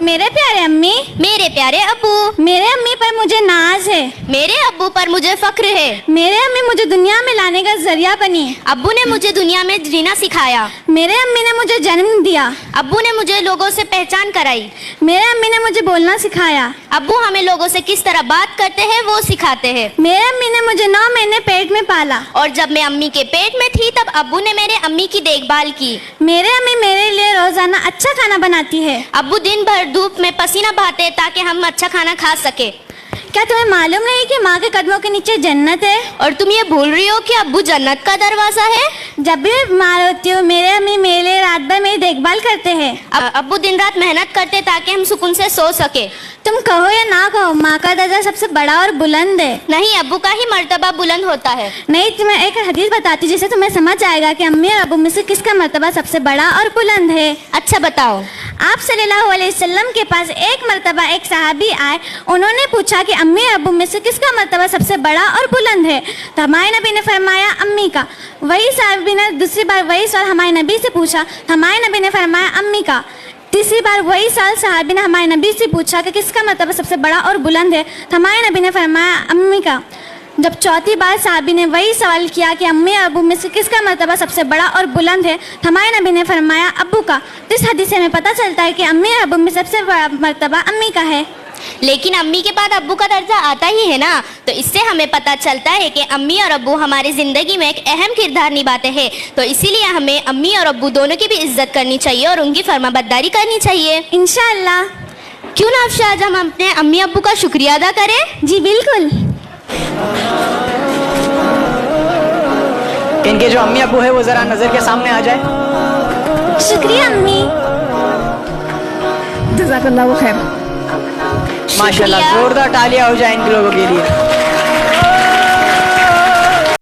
میرے پیارے امی، میرے پیارے ابو، میرے امی پر مجھے ناز ہے، میرے ابو پر مجھے فخر ہے۔ میرے امی مجھے دنیا میں لانے کا ذریعہ بنی، ابو نے مجھے دنیا میں جینا سکھایا۔ میرے امی نے مجھے جنم دیا، ابو نے مجھے لوگوں سے پہچان کرائی۔ میرے امی نے مجھے بولنا سکھایا، ابو ہمیں لوگوں سے کس طرح بات کرتے ہیں وہ سکھاتے ہیں۔ میرے امی نے مجھے 9 مہینے پیٹ میں پالا، اور جب میں امی کے پیٹ میں تھی تب ابو نے میرے امی کی دیکھ بھال کی۔ میرے امی میرے لیے روزانہ اچھا کھانا بناتی ہے۔ ابو دن بھر دھوپ میں پسینہ بہاتے تاکہ ہم اچھا کھانا کھا سکے۔ کیا تمہیں معلوم نہیں کہ ماں کے قدموں کے نیچے جنت ہے؟ اور تم یہ بھول رہی ہو کہ ابو جنت کا دروازہ ہے؟ جب بھی میں بیمار ہوتی ہوں میرے امی میرے لیے رات بھر میری دیکھ بھال کرتے ہیں۔ ابو دن رات محنت کرتے تاکہ ہم سکون سے سو سکے۔ تم کہو یا نہ کہو، ماں کا درجہ سب سے بڑا اور بلند ہے۔ نہیں، ابو کا ہی مرتبہ بلند ہوتا ہے۔ نہیں، تمہیں ایک حدیث بتاتی ہوں جس سے تمہیں سمجھ آئے گا کہ امی اور ابو میں سے کس کا مرتبہ سب سے بڑا اور بلند ہے۔ اچھا بتاؤ۔ آپ صلی اللہ علیہ وسلم کے پاس ایک مرتبہ ایک صحابی آئے، انہوں نے پوچھا کہ امی اور ابو میں سے کس کا مرتبہ سب سے بڑا اور بلند ہے؟ تو ہمارے نبی نے فرمایا امی کا۔ وہی صحابی نے دوسری بار وہی سوال ہمارے نبی سے پوچھا، ہمارے نبی نے فرمایا امی کا۔ تیسری بار وہی سوال صحابی نے ہمارے نبی سے پوچھا کہ کس کا مرتبہ سب سے بڑا اور بلند ہے، تو ہمارے نبی نے فرمایا امی کا۔ جب چوتھی بار صحابی نے وہی سوال کیا کہ امی اور ابو میں سے کس کا مرتبہ سب سے بڑا اور بلند ہے، تو ہمارے نبی نے فرمایا ابو کا۔ اس حدیث سے ہمیں پتہ چلتا ہے کہ امی اور ابو میں سب سے بڑا مرتبہ امی کا ہے۔ لیکن امی کے بعد ابو کا درجہ آتا ہی ہے نا، تو اس سے ہمیں پتہ چلتا ہے کہ امی اور ابو ہماری زندگی میں ایک اہم کردار نبھاتے ہیں، تو اسی لیے ہمیں امی اور ابو دونوں کی بھی عزت کرنی چاہیے اور ان کی فرما برداری کرنی چاہیے۔ انشاءاللہ۔ کیوں نہ افشا آج ہم اپنے امی ابو کا شکریہ ادا کریں؟ جی بالکل۔ ان کے جو امی ابو ہے وہ ذرا نظر کے سامنے آ جائے۔ شکریہ امی۔ جزاک اللہ خیر۔ ماشاءاللہ، زوردار تالیاں ہو جائیں ان لوگوں کے لیے۔